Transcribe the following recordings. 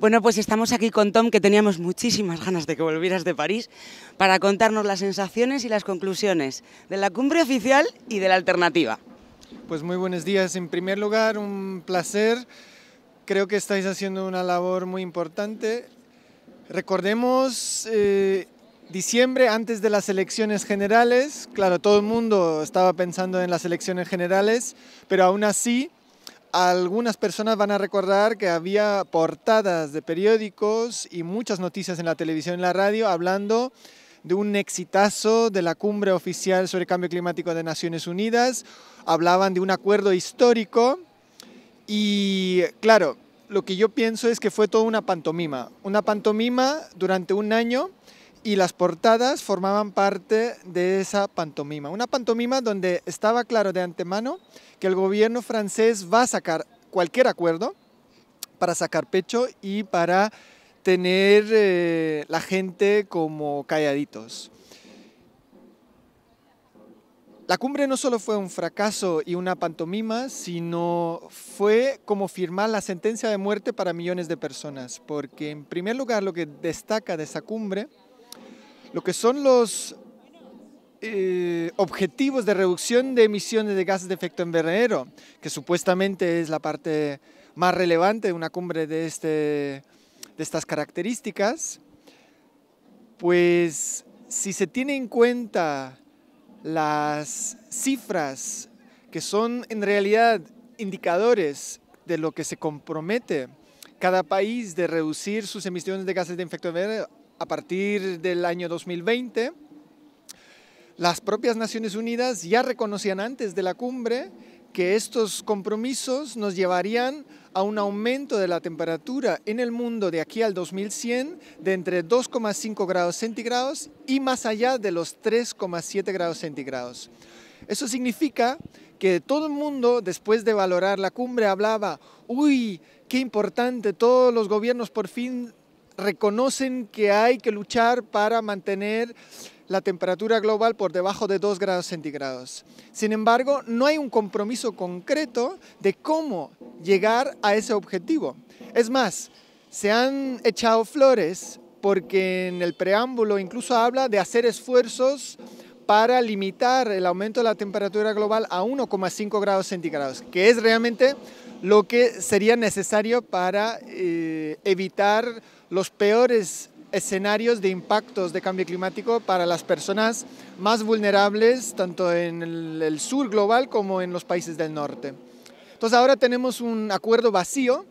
Bueno, pues estamos aquí con Tom, que teníamos muchísimas ganas de que volvieras de París, para contarnos las sensaciones y las conclusiones de la cumbre oficial y de la alternativa. Pues muy buenos días. En primer lugar, un placer. Creo que estáis haciendo una labor muy importante. Recordemos diciembre, antes de las elecciones generales. Claro, todo el mundo estaba pensando en las elecciones generales, pero aún así algunas personas van a recordar que había portadas de periódicos y muchas noticias en la televisión y en la radio hablando de un exitazo de la cumbre oficial sobre cambio climático de Naciones Unidas. Hablaban de un acuerdo histórico y, claro, lo que yo pienso es que fue toda una pantomima durante un año, y las portadas formaban parte de esa pantomima. Una pantomima donde estaba claro de antemano que el gobierno francés va a sacar cualquier acuerdo para sacar pecho y para tener la gente como calladitos. La cumbre no solo fue un fracaso y una pantomima, sino fue como firmar la sentencia de muerte para millones de personas, porque en primer lugar lo que destaca de esa cumbre, lo que son los objetivos de reducción de emisiones de gases de efecto invernadero, que supuestamente es la parte más relevante de una cumbre de estas características, pues si se tiene en cuenta las cifras que son en realidad indicadores de lo que se compromete cada país de reducir sus emisiones de gases de efecto invernadero a partir del año 2020, las propias Naciones Unidas ya reconocían antes de la cumbre que estos compromisos nos llevarían a un aumento de la temperatura en el mundo de aquí al 2100 de entre 2,5 grados centígrados y más allá de los 3,7 grados centígrados. Eso significa que todo el mundo, después de valorar la cumbre, hablaba: uy, qué importante, todos los gobiernos por fin reconocen que hay que luchar para mantener la temperatura global por debajo de 2 grados centígrados. Sin embargo, no hay un compromiso concreto de cómo llegar a ese objetivo. Es más, se han echado flores porque en el preámbulo incluso habla de hacer esfuerzos para limitar el aumento de la temperatura global a 1,5 grados centígrados, que es realmente lo que sería necesario para evitar los peores escenarios de impactos de cambio climático para las personas más vulnerables, tanto en el sur global como en los países del norte. Entonces ahora tenemos un acuerdo vacío,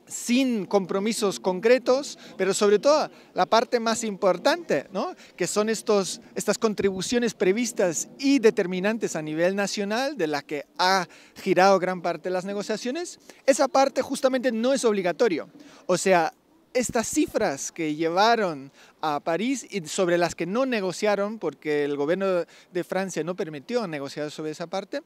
sin compromisos concretos, pero sobre todo la parte más importante, ¿no?, que son estas contribuciones previstas y determinantes a nivel nacional, de la que ha girado gran parte de las negociaciones. Esa parte justamente no es obligatorio. O sea, estas cifras que llevaron a París y sobre las que no negociaron, porque el gobierno de Francia no permitió negociar sobre esa parte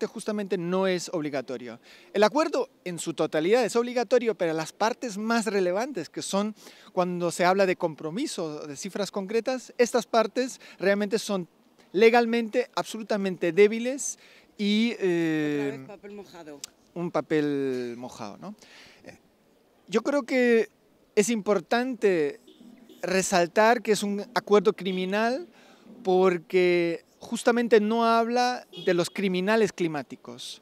justamente no es obligatorio. El acuerdo en su totalidad es obligatorio, pero las partes más relevantes, que son cuando se habla de compromiso, de cifras concretas, estas partes realmente son legalmente absolutamente débiles y Otra vez papel mojado. Un papel mojado, ¿no? Yo creo que es importante resaltar que es un acuerdo criminal porque justamente no habla de los criminales climáticos.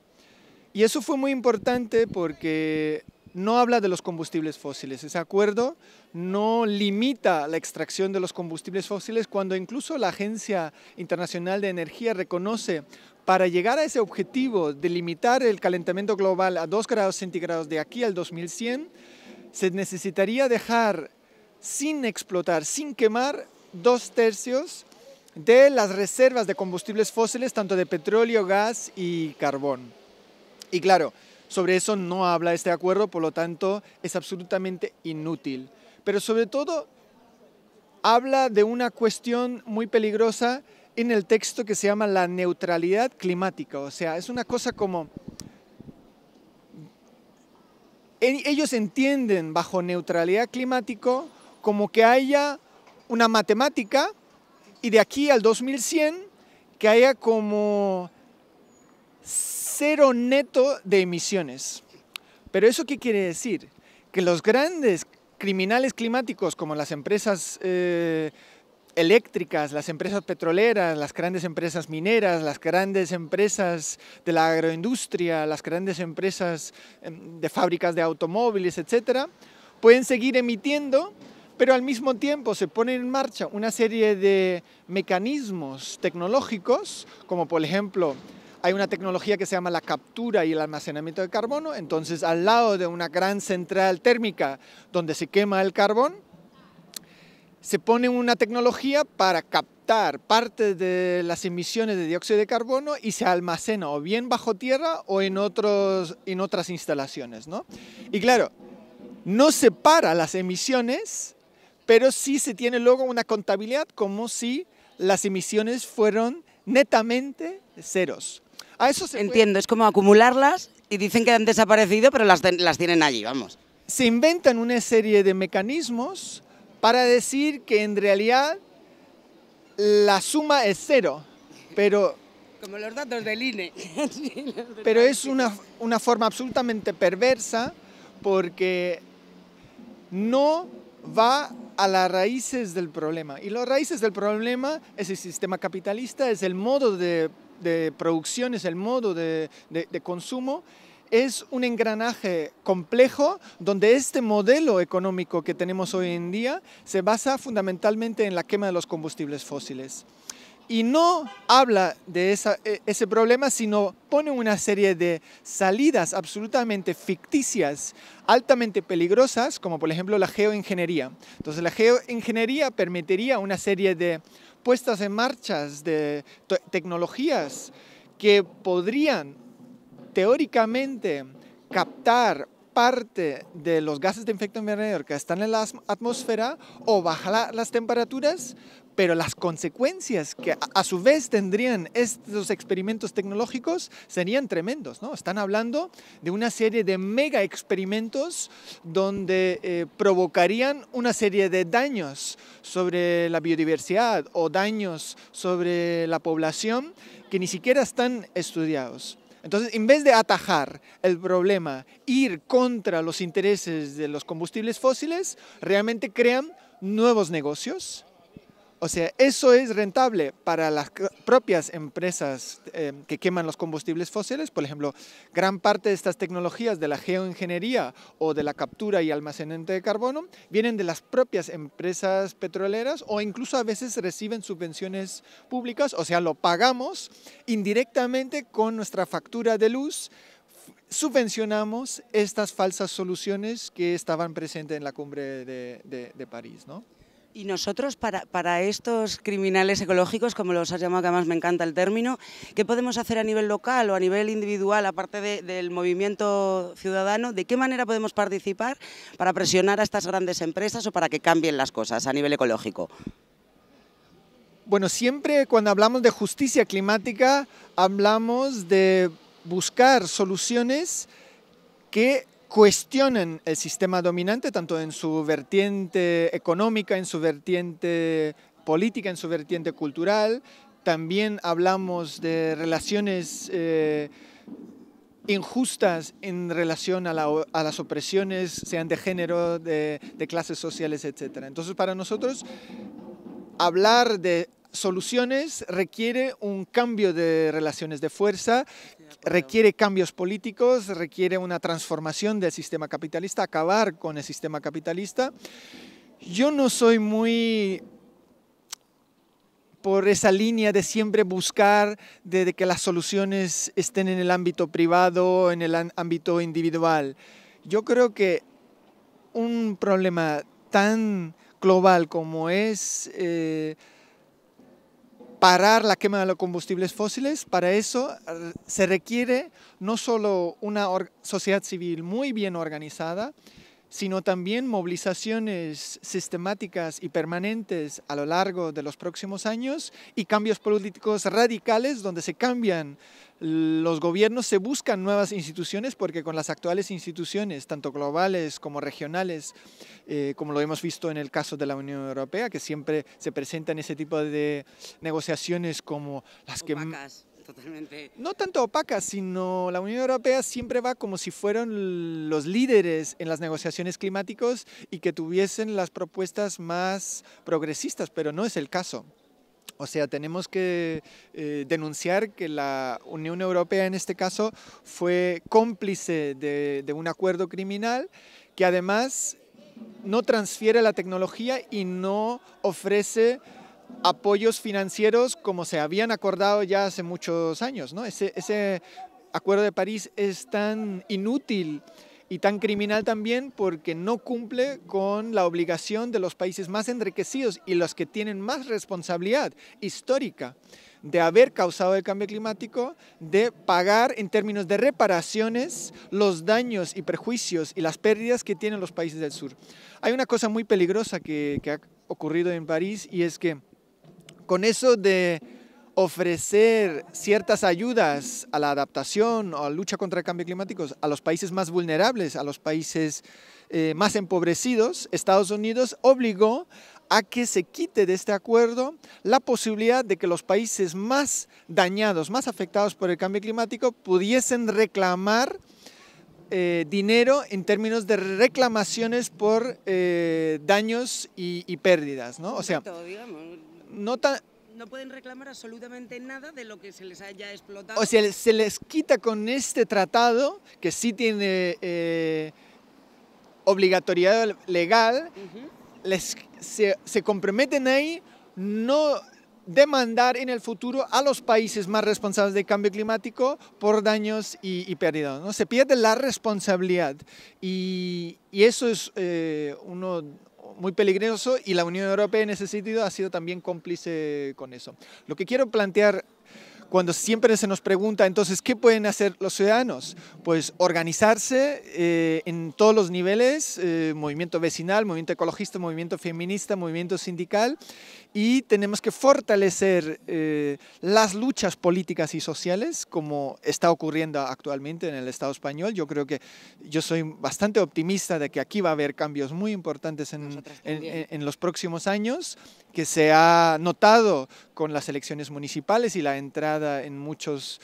Y eso fue muy importante porque no habla de los combustibles fósiles. Ese acuerdo no limita la extracción de los combustibles fósiles, cuando incluso la Agencia Internacional de Energía reconoce, para llegar a ese objetivo de limitar el calentamiento global a 2 grados centígrados de aquí al 2100, se necesitaría dejar sin explotar, sin quemar, 2/3 de las reservas de combustibles fósiles, tanto de petróleo, gas y carbón. Y claro, sobre eso no habla este acuerdo, por lo tanto es absolutamente inútil. Pero sobre todo habla de una cuestión muy peligrosa en el texto que se llama la neutralidad climática. O sea, es una cosa como... Ellos entienden bajo neutralidad climática como que haya una matemática y de aquí al 2100 que haya como 0 neto de emisiones. ¿Pero eso qué quiere decir? que los grandes criminales climáticos como las empresas eléctricas, las empresas petroleras, las grandes empresas mineras, las grandes empresas de la agroindustria, las grandes empresas de fábricas de automóviles, etcétera, pueden seguir emitiendo, pero al mismo tiempo se ponen en marcha una serie de mecanismos tecnológicos, como por ejemplo, hay una tecnología que se llama la captura y el almacenamiento de carbono. Entonces, al lado de una gran central térmica donde se quema el carbón, se pone una tecnología para captar parte de las emisiones de dióxido de carbono y se almacena o bien bajo tierra o en otras instalaciones, ¿no? Y claro, no separa las emisiones, pero sí se tiene luego una contabilidad como si las emisiones fueron netamente ceros. A eso se Entiendo, es como acumularlas y dicen que han desaparecido, pero las tienen allí, vamos. Se inventan una serie de mecanismos para decir que en realidad la suma es cero, pero... Como los datos del INE. Pero es una forma absolutamente perversa porque no va a las raíces del problema. Y las raíces del problema es el sistema capitalista, es el modo de producción, es el modo de consumo. Es un engranaje complejo donde este modelo económico que tenemos hoy en día se basa fundamentalmente en la quema de los combustibles fósiles. Y no habla de ese problema, sino pone una serie de salidas absolutamente ficticias, altamente peligrosas, como por ejemplo la geoingeniería. Entonces la geoingeniería permitiría una serie de puestas en marcha de tecnologías que podrían teóricamente captar parte de los gases de efecto invernadero que están en la atmósfera o bajar las temperaturas, pero las consecuencias que a su vez tendrían estos experimentos tecnológicos serían tremendos, ¿no? Están hablando de una serie de mega experimentos donde provocarían una serie de daños sobre la biodiversidad o daños sobre la población que ni siquiera están estudiados. Entonces, en vez de atajar el problema, ir contra los intereses de los combustibles fósiles, realmente crean nuevos negocios. O sea, eso es rentable para las propias empresas que queman los combustibles fósiles. Por ejemplo, gran parte de estas tecnologías de la geoingeniería o de la captura y almacenamiento de carbono vienen de las propias empresas petroleras o incluso a veces reciben subvenciones públicas, o sea, lo pagamos indirectamente con nuestra factura de luz. Subvencionamos estas falsas soluciones que estaban presentes en la cumbre de París, ¿no? Y nosotros, para estos criminales ecológicos, como los has llamado, que además me encanta el término, ¿qué podemos hacer a nivel local o a nivel individual, aparte del movimiento ciudadano? ¿De qué manera podemos participar para presionar a estas grandes empresas o para que cambien las cosas a nivel ecológico? Bueno, siempre cuando hablamos de justicia climática, hablamos de buscar soluciones que cuestionan el sistema dominante, tanto en su vertiente económica, en su vertiente política, en su vertiente cultural. También hablamos de relaciones injustas en relación a las opresiones, sean de género, de clases sociales, etc. Entonces, para nosotros, hablar de soluciones requiere un cambio de relaciones de fuerza, requiere cambios políticos, requiere una transformación del sistema capitalista, acabar con el sistema capitalista. Yo no soy muy por esa línea de siempre buscar de que las soluciones estén en el ámbito privado, en el ámbito individual. Yo creo que un problema tan global como es parar la quema de los combustibles fósiles, para eso se requiere no solo una sociedad civil muy bien organizada, sino también movilizaciones sistemáticas y permanentes a lo largo de los próximos años y cambios políticos radicales donde se cambian los gobiernos, se buscan nuevas instituciones, porque con las actuales instituciones, tanto globales como regionales, como lo hemos visto en el caso de la Unión Europea, que siempre se presentan ese tipo de negociaciones como las que... totalmente. No tanto opaca, sino la Unión Europea siempre va como si fueran los líderes en las negociaciones climáticas y que tuviesen las propuestas más progresistas, pero no es el caso. O sea, tenemos que denunciar que la Unión Europea en este caso fue cómplice de un acuerdo criminal que además no transfiere la tecnología y no ofrece apoyos financieros como se habían acordado ya hace muchos años, ¿no? Ese Acuerdo de París es tan inútil y tan criminal también porque no cumple con la obligación de los países más enriquecidos y los que tienen más responsabilidad histórica de haber causado el cambio climático, de pagar en términos de reparaciones los daños y perjuicios y las pérdidas que tienen los países del sur. Hay una cosa muy peligrosa que ha ocurrido en París y es que con eso de ofrecer ciertas ayudas a la adaptación o a la lucha contra el cambio climático a los países más vulnerables, a los países más empobrecidos, Estados Unidos obligó a que se quite de este acuerdo la posibilidad de que los países más dañados, más afectados por el cambio climático, pudiesen reclamar dinero en términos de reclamaciones por daños y pérdidas, ¿no? O sea, no pueden reclamar absolutamente nada de lo que se les haya explotado. O sea, se les quita con este tratado, que sí tiene obligatoriedad legal, se comprometen ahí no demandar en el futuro a los países más responsables del cambio climático por daños y pérdidas, ¿no? Se pierde la responsabilidad y eso es uno muy peligroso y la Unión Europea en ese sentido ha sido también cómplice con eso. Lo que quiero plantear cuando siempre se nos pregunta, entonces, ¿qué pueden hacer los ciudadanos? Pues organizarse en todos los niveles, movimiento vecinal, movimiento ecologista, movimiento feminista, movimiento sindical, y tenemos que fortalecer las luchas políticas y sociales, como está ocurriendo actualmente en el Estado español. Yo creo que yo soy bastante optimista de que aquí va a haber cambios muy importantes en los próximos años, que se ha notado con las elecciones municipales y la entrada en muchos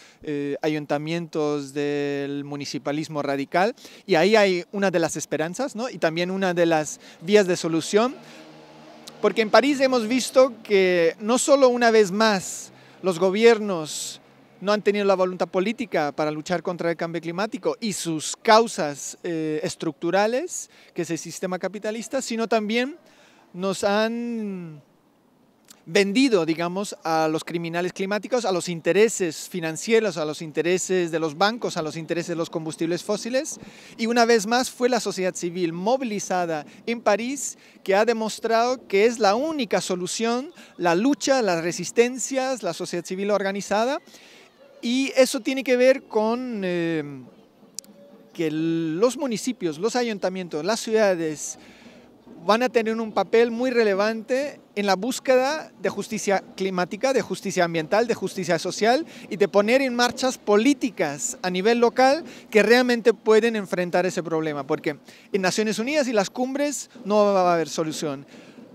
ayuntamientos del municipalismo radical. Y ahí hay una de las esperanzas, ¿no? Y también una de las vías de solución. Porque en París hemos visto que no solo una vez más los gobiernos no han tenido la voluntad política para luchar contra el cambio climático y sus causas estructurales, que es el sistema capitalista, sino también nos han vendido, digamos, a los criminales climáticos, a los intereses financieros, a los intereses de los bancos, a los intereses de los combustibles fósiles. Y una vez más fue la sociedad civil movilizada en París que ha demostrado que es la única solución, la lucha, las resistencias, la sociedad civil organizada. Y eso tiene que ver con que los municipios, los ayuntamientos, las ciudades van a tener un papel muy relevante en la búsqueda de justicia climática, de justicia ambiental, de justicia social y de poner en marcha políticas a nivel local que realmente pueden enfrentar ese problema, porque en Naciones Unidas y las cumbres no va a haber solución.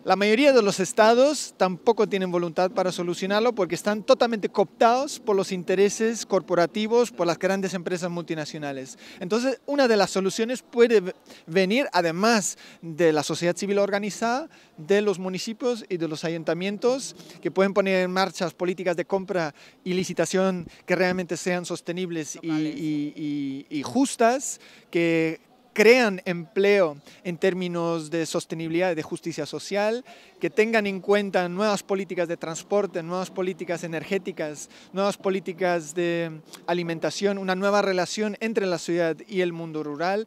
La mayoría de los estados tampoco tienen voluntad para solucionarlo porque están totalmente cooptados por los intereses corporativos, por las grandes empresas multinacionales. Entonces, una de las soluciones puede venir, además de la sociedad civil organizada, de los municipios y de los ayuntamientos, que pueden poner en marcha políticas de compra y licitación que realmente sean sostenibles y justas, que crean empleo en términos de sostenibilidad y de justicia social, que tengan en cuenta nuevas políticas de transporte, nuevas políticas energéticas, nuevas políticas de alimentación, una nueva relación entre la ciudad y el mundo rural.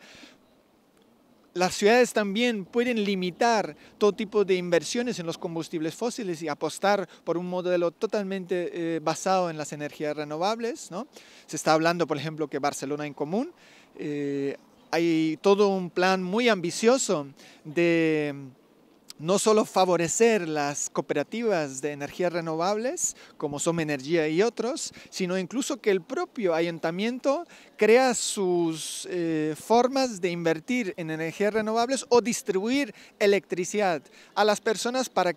Las ciudades también pueden limitar todo tipo de inversiones en los combustibles fósiles y apostar por un modelo totalmente basado en las energías renovables, ¿no? Se está hablando, por ejemplo, que Barcelona en Común hay todo un plan muy ambicioso de no solo favorecer las cooperativas de energías renovables, como Som Energía y otros, sino incluso que el propio ayuntamiento crea sus formas de invertir en energías renovables o distribuir electricidad a las personas para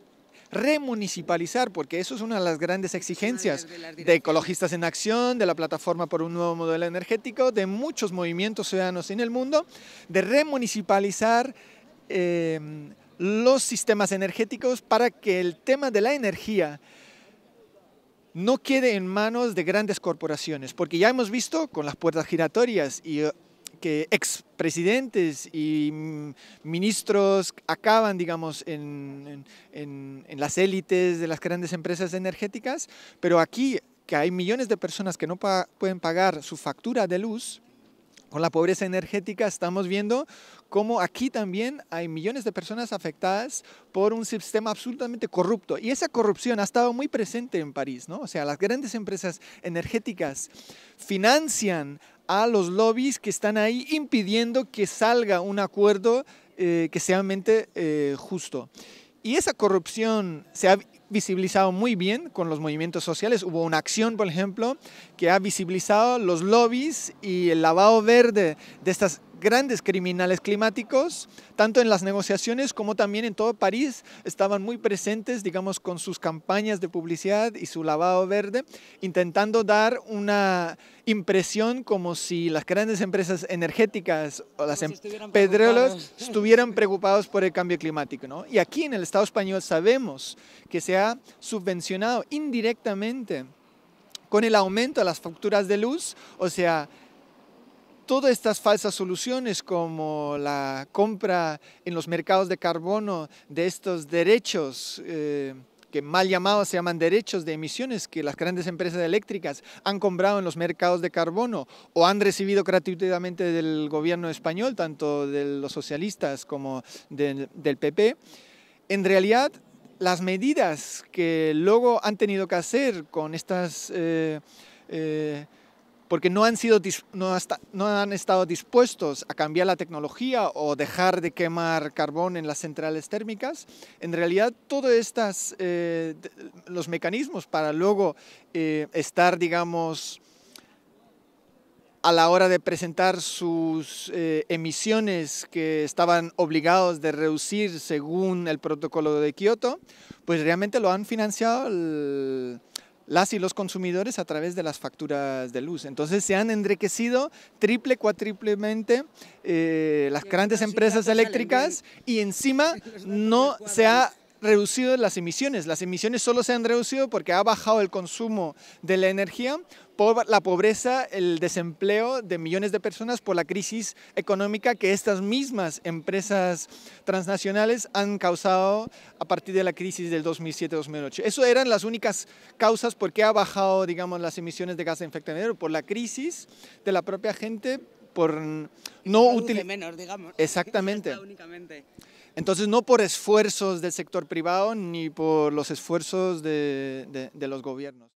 remunicipalizar, porque eso es una de las grandes exigencias de Ecologistas en Acción, de la Plataforma por un Nuevo Modelo Energético, de muchos movimientos ciudadanos en el mundo, de remunicipalizar los sistemas energéticos para que el tema de la energía no quede en manos de grandes corporaciones, porque ya hemos visto con las puertas giratorias y que expresidentes y ministros acaban, digamos, en las élites de las grandes empresas energéticas, pero aquí, que hay millones de personas que no pueden pagar su factura de luz, con la pobreza energética estamos viendo cómo aquí también hay millones de personas afectadas por un sistema absolutamente corrupto. Y esa corrupción ha estado muy presente en París, ¿no? O sea, las grandes empresas energéticas financian a los lobbies que están ahí impidiendo que salga un acuerdo que sea realmente justo. Y esa corrupción se ha visibilizado muy bien con los movimientos sociales. Hubo una acción, por ejemplo, que ha visibilizado los lobbies y el lavado verde de estas grandes criminales climáticos, tanto en las negociaciones como también en todo París, estaban muy presentes, digamos, con sus campañas de publicidad y su lavado verde, intentando dar una impresión como si las grandes empresas energéticas o las petroleras estuvieran preocupados por el cambio climático, ¿no? Y aquí en el Estado español sabemos que se ha subvencionado indirectamente con el aumento de las facturas de luz, o sea, todas estas falsas soluciones como la compra en los mercados de carbono de estos derechos que mal llamados se llaman derechos de emisiones que las grandes empresas eléctricas han comprado en los mercados de carbono o han recibido gratuitamente del gobierno español, tanto de los socialistas como del PP, en realidad las medidas que luego han tenido que hacer con estas porque no han estado dispuestos a cambiar la tecnología o dejar de quemar carbón en las centrales térmicas, en realidad todos los mecanismos para luego estar, digamos, a la hora de presentar sus emisiones que estaban obligados de reducir según el protocolo de Kioto, pues realmente lo han financiado las y los consumidores a través de las facturas de luz. Entonces se han enriquecido triple, cuatriplemente las grandes empresas eléctricas y encima no se ha reducido las emisiones. Las emisiones solo se han reducido porque ha bajado el consumo de la energía por la pobreza, el desempleo de millones de personas, por la crisis económica que estas mismas empresas transnacionales han causado a partir de la crisis del 2007-2008. Eso eran las únicas causas por qué ha bajado, digamos, las emisiones de gas de efecto invernadero, por la crisis de la propia gente, por no utilizar menos, digamos. Exactamente. Entonces, no por esfuerzos del sector privado ni por los esfuerzos de los gobiernos.